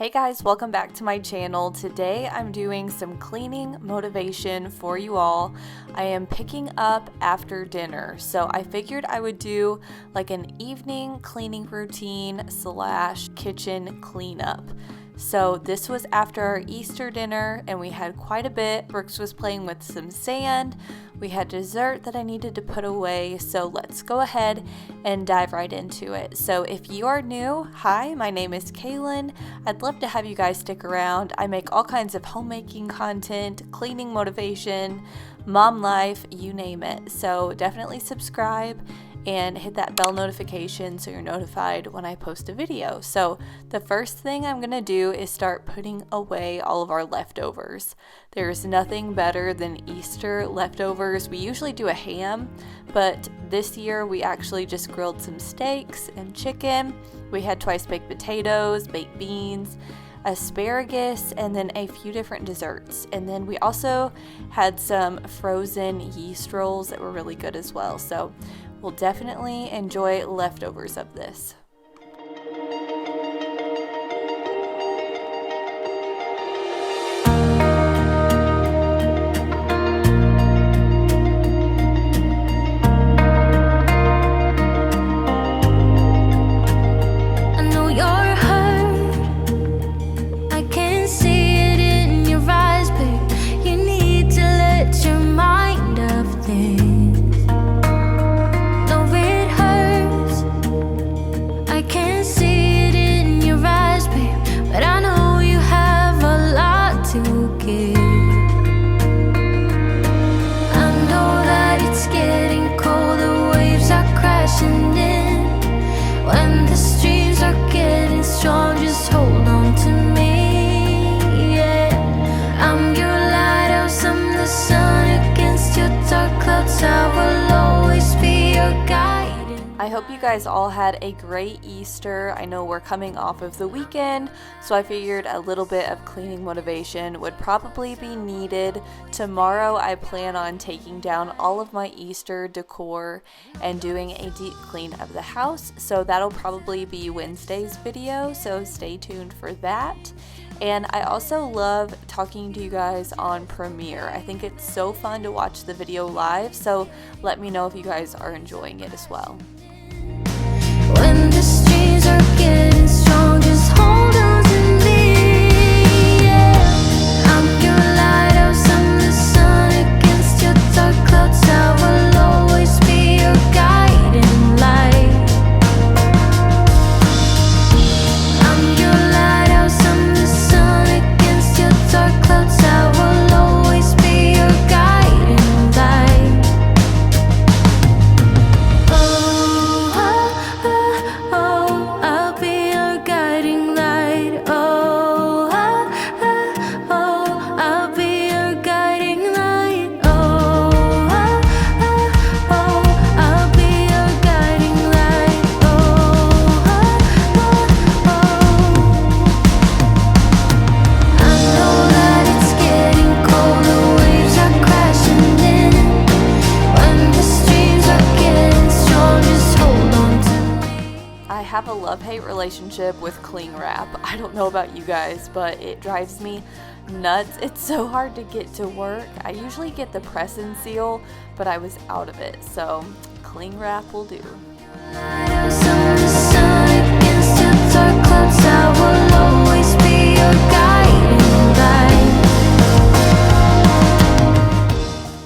Hey guys, welcome back to my channel. Today I'm doing some cleaning motivation for you all. I am picking up after dinner, so I figured I would do like an evening cleaning routine / kitchen cleanup. So this was after our Easter dinner and we had quite a bit. Brooks was playing with some sand. We had dessert that I needed to put away. So let's go ahead and dive right into it. So if you are new, hi, my name is Kaylin. I'd love to have you guys stick around. I make all kinds of homemaking content, cleaning motivation, mom life, you name it. So definitely subscribe and hit that bell notification so you're notified when I post a video. So the first thing I'm gonna do is start putting away all of our leftovers. There's nothing better than Easter leftovers. We usually do a ham, but this year we actually just grilled some steaks and chicken. We had twice baked potatoes, baked beans, asparagus, and then a few different desserts. And then we also had some frozen yeast rolls that were really good as well. So we'll definitely enjoy leftovers of this. I hope you guys all had a great Easter. I know we're coming off of the weekend, so I figured a little bit of cleaning motivation would probably be needed. Tomorrow I plan on taking down all of my Easter decor and doing a deep clean of the house, so that'll probably be Wednesday's video, so stay tuned for that. And I also love talking to you guys on Premiere. I think it's so fun to watch the video live, so let me know if you guys are enjoying it as well. When the streams are getting strong, just hold on to me, yeah. I'm your lighthouse, I'm the sun against your dark clouds. I will always be your guiding light. I'm your lighthouse, I'm the sun against your dark clouds. I will always be your guiding light. I have a love-hate relationship with cling wrap. I don't know about you guys, but it drives me nuts. It's so hard to get to work. I usually get the press and seal, but I was out of it, so cling wrap will do.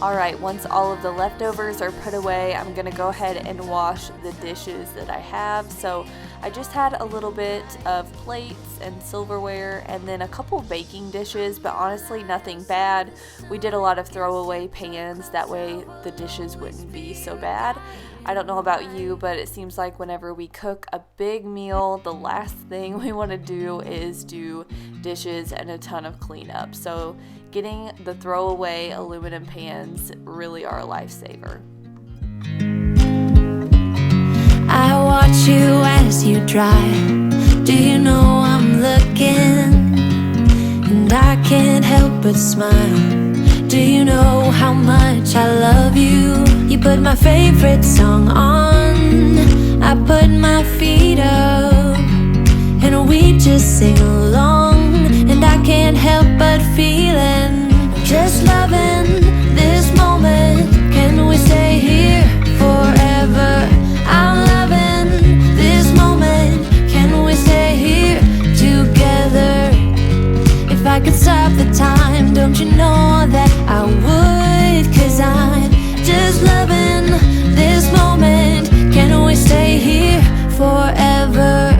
Alright, once all of the leftovers are put away, I'm going to go ahead and wash the dishes that I have. So I just had a little bit of plates and silverware and then a couple baking dishes, but honestly nothing bad. We did a lot of throwaway pans, that way the dishes wouldn't be so bad. I don't know about you, but it seems like whenever we cook a big meal, the last thing we want to do is do dishes and a ton of cleanup. So getting the throwaway aluminum pans really are a lifesaver. I watch you as you drive. Do you know I'm looking? And I can't help but smile. Do you know how much I love you? You put my favorite song on. I put my feet up and we just sing along. And I can't help but feeling, just loving this moment. Can we stay here forever? I'm loving this moment. Can we stay here together? If I could stop the time, don't you know that I would? 'Cause I'm just loving this moment. Can we stay here forever?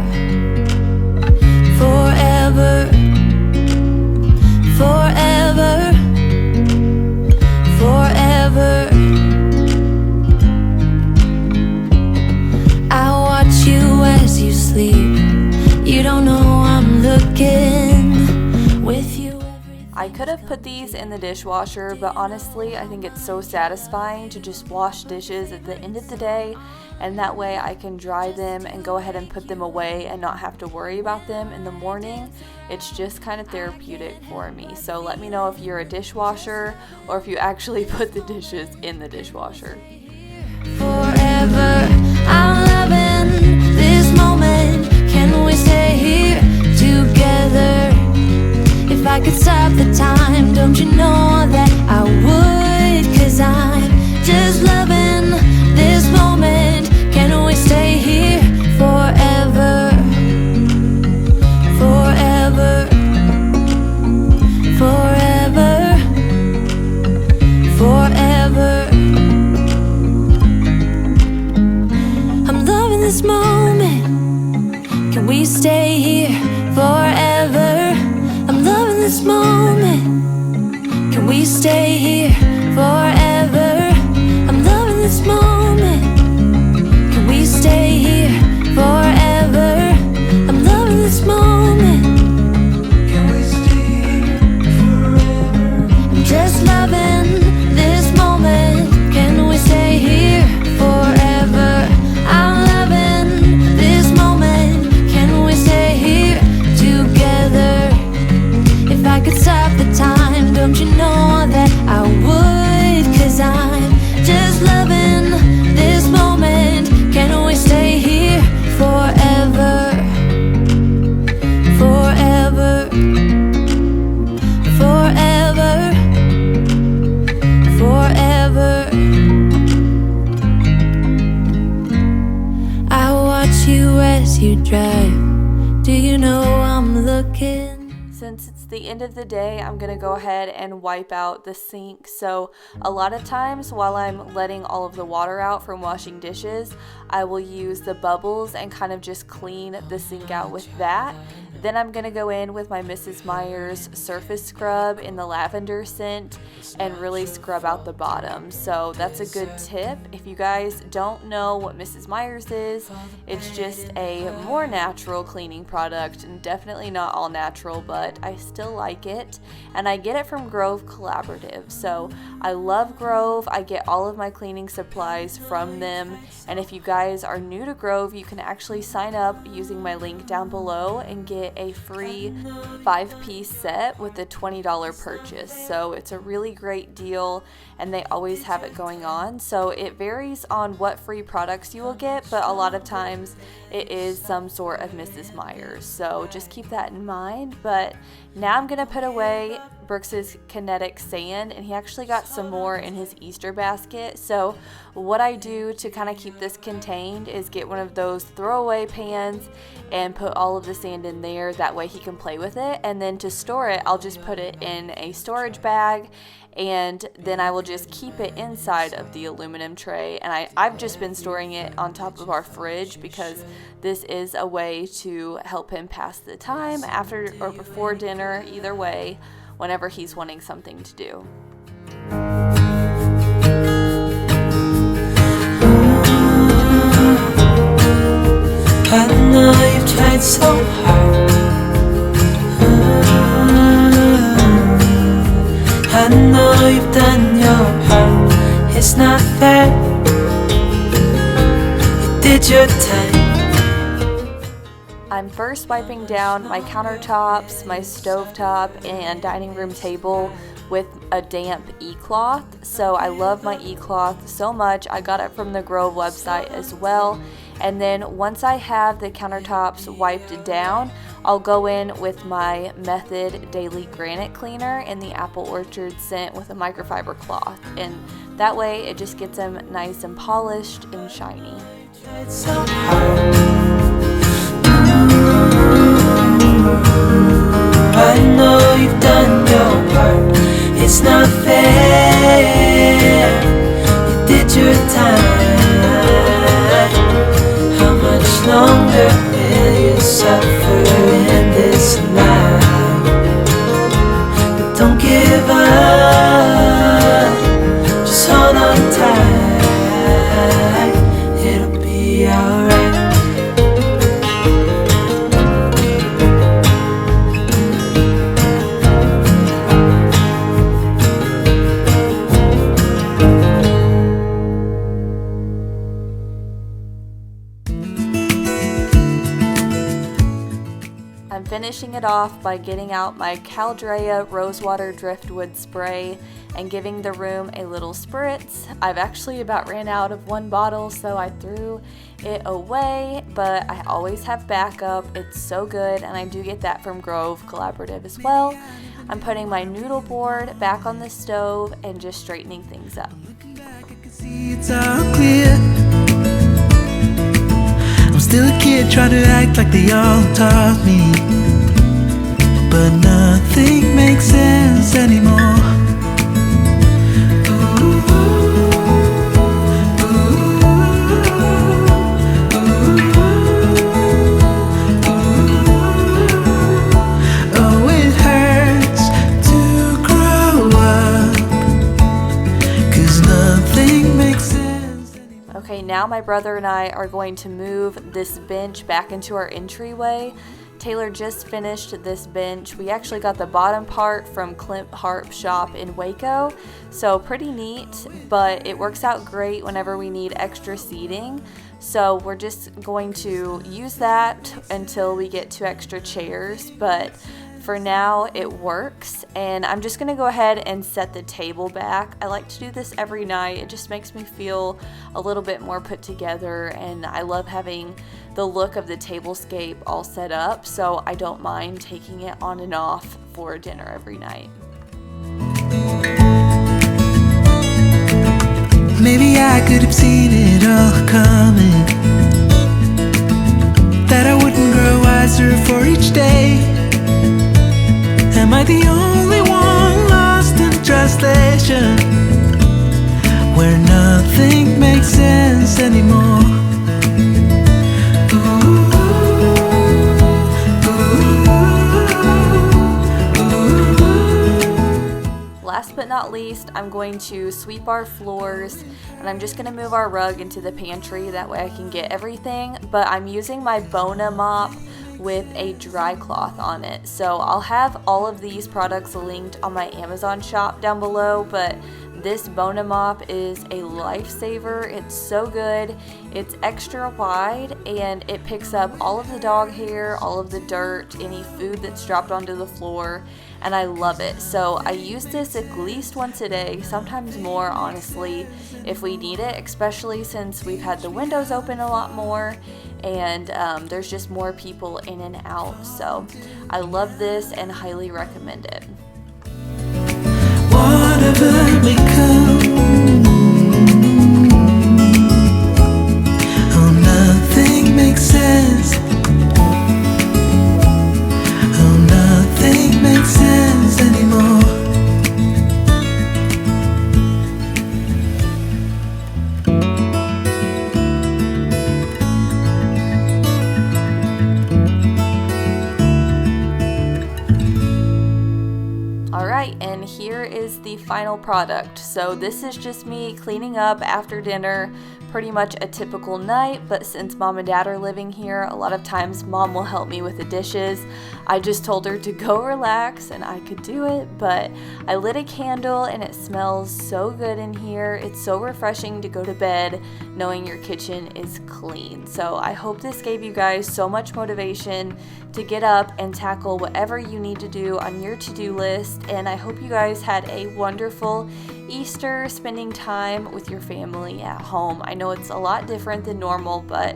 Forever. Forever. Forever. I watch you as you sleep. You don't know I'm looking with you. I could have put these in the dishwasher, but honestly, I think it's so satisfying to just wash dishes at the end of the day, and that way I can dry them and go ahead and put them away and not have to worry about them in the morning. It's just kind of therapeutic for me. So let me know if you're a dishwasher or if you actually put the dishes in the dishwasher. Forever, I'm loving this moment. Can we stay here together? If I could stop the time, don't you know that I would? 'Cause I'm just loving this moment. Can we stay here forever? Forever. Forever. Forever. I'm loving this moment. Can we stay here forever? I'm loving this moment. Can we stay here forever? I'm loving this moment. Can we stay here forever? I'm loving this moment. Can we stay here forever? I'm just loving this moment. Can we stay here forever? I'm loving this moment. Can we stay here together? If I could stop the time, don't you know that I would? 'Cause I'm just loving this moment. Can we stay here forever? Forever. Forever. Forever. I watch you as you drive. Do you know I'm looking? Since it's the end of the day, I'm gonna go ahead and wipe out the sink. So a lot of times while I'm letting all of the water out from washing dishes, I will use the bubbles and kind of just clean the sink out with that. Then I'm gonna go in with my Mrs. Meyer's surface scrub in the lavender scent and really scrub out the bottom. So that's a good tip. If you guys don't know what Mrs. Meyer's is, it's just a more natural cleaning product, and definitely not all natural, but I still like it. And I get it from Grove Collaborative. So I love Grove. I get all of my cleaning supplies from them. And if you guys are new to Grove, you can actually sign up using my link down below and get a free 5-piece set with a $20 purchase. So it's a really great deal, and they always have it going on. So it varies on what free products you will get, but a lot of times it is some sort of Mrs. Meyer's. So just keep that in mind. But now I'm gonna put away Brooks's kinetic sand, and he actually got some more in his Easter basket. So what I do to kind of keep this contained is get one of those throwaway pans and put all of the sand in there. That way he can play with it. And then to store it, I'll just put it in a storage bag, and then I will just keep it inside of the aluminum tray. And I've just been storing it on top of our fridge because this is a way to help him pass the time after or before dinner, either way, whenever he's wanting something to do. I know you've tried so hard. I know you've done your part. It's not fair. You did your time. I'm first wiping down my countertops, my stovetop, and dining room table with a damp e-cloth. So I love my e-cloth so much. I got it from the Grove website as well, And then once I have the countertops wiped down, I'll go in with my Method Daily Granite Cleaner in the Apple Orchard scent with a microfiber cloth. And that way it just gets them nice and polished and shiny. It's so hard. I know you've done your part. It's not fair. You did your time. How much longer will you suffer in this life? But don't give up. Just hold on tight. It'll be alright. I'm finishing it off by getting out my Caldrea Rosewater Driftwood Spray and giving the room a little spritz. I've actually about ran out of one bottle, so I threw it away, but I always have backup. It's so good, and I do get that from Grove Collaborative as well. I'm putting my noodle board back on the stove and just straightening things up. See, it's all clear. I'm still a kid trying to act like they all taught me, but nothing makes sense anymore. Oh, it hurts to grow up, 'cause nothing makes sense anymore. Okay, now my brother and I are going to move this bench back into our entryway. Taylor just finished this bench. We actually got the bottom part from Clint Harp Shop in Waco, so pretty neat, but it works out great whenever we need extra seating. So we're just going to use that until we get 2 extra chairs, but for now it works. And I'm just gonna go ahead and set the table back. I like to do this every night. It just makes me feel a little bit more put together, and I love having the look of the tablescape all set up, so I don't mind taking it on and off for dinner every night. Maybe I could have seen it all coming, that I wouldn't grow wiser for each day. Am I the only one lost in translation, where nothing makes sense anymore? Last but not least, I'm going to sweep our floors, and I'm just going to move our rug into the pantry. That way I can get everything, but I'm using my Bona mop with a dry cloth on it. So I'll have all of these products linked on my Amazon shop down below, but this Bona mop is a lifesaver. It's so good. It's extra wide, and it picks up all of the dog hair, all of the dirt, any food that's dropped onto the floor, and I love it. So I use this at least once a day, sometimes more, honestly, if we need it, especially since we've had the windows open a lot more, and there's just more people in and out. So I love this and highly recommend it. Whatever may come, oh, nothing makes sense. Oh, nothing makes sense anymore. Alright, and here is the final product. So this is just me cleaning up after dinner, pretty much a typical night, but since mom and dad are living here, a lot of times mom will help me with the dishes. I just told her to go relax and I could do it, but I lit a candle and it smells so good in here. It's so refreshing to go to bed knowing your kitchen is clean. So I hope this gave you guys so much motivation to get up and tackle whatever you need to do on your to-do list, and I hope you guys had a wonderful Easter spending time with your family at home. I know it's a lot different than normal, but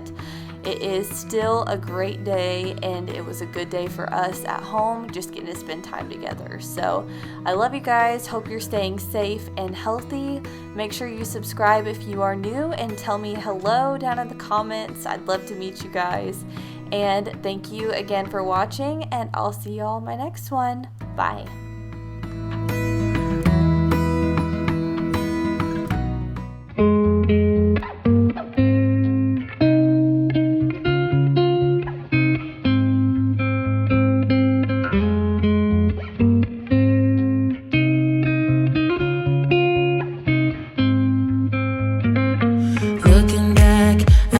it is still a great day, and it was a good day for us at home, just getting to spend time together. So I love you guys. Hope you're staying safe and healthy. Make sure you subscribe if you are new and tell me hello down in the comments. I'd love to meet you guys. And thank you again for watching, and I'll see y'all in my next one. Bye.